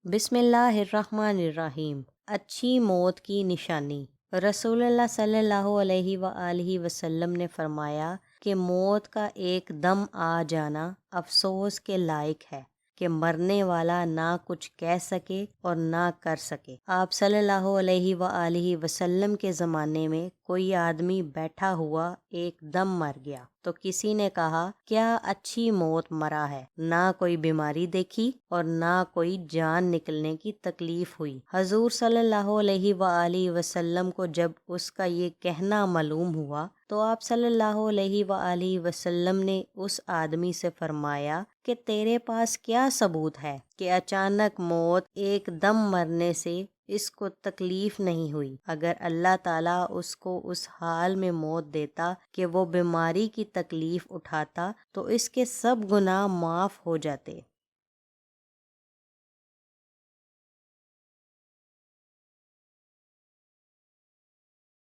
بسم اللہ الرحمن الرحیم۔ اچھی موت کی نشانی۔ رسول اللہ صلی اللہ علیہ وآلہ وسلم نے فرمایا کہ موت کا ایک دم آ جانا افسوس کے لائق ہے کہ مرنے والا نہ کچھ کہہ سکے اور نہ کر سکے۔ آپ صلی اللہ علیہ وآلہ وسلم کے زمانے میں کوئی آدمی بیٹھا ہوا ایک دم مر گیا تو کسی نے کہا کیا اچھی موت مرا ہے، نہ کوئی بیماری دیکھی اور نہ کوئی جان نکلنے کی تکلیف ہوئی۔ حضور صلی اللہ علیہ وآلہ وسلم کو جب اس کا یہ کہنا معلوم ہوا تو آپ صلی اللہ علیہ وآلہ وسلم نے اس آدمی سے فرمایا کہ تیرے پاس کیا ثبوت ہے کہ اچانک موت ایک دم مرنے سے اس کو تکلیف نہیں ہوئی؟ اگر اللہ تعالیٰ اس کو اس حال میں موت دیتا کہ وہ بیماری کی تکلیف اٹھاتا تو اس کے سب گناہ معاف ہو جاتے۔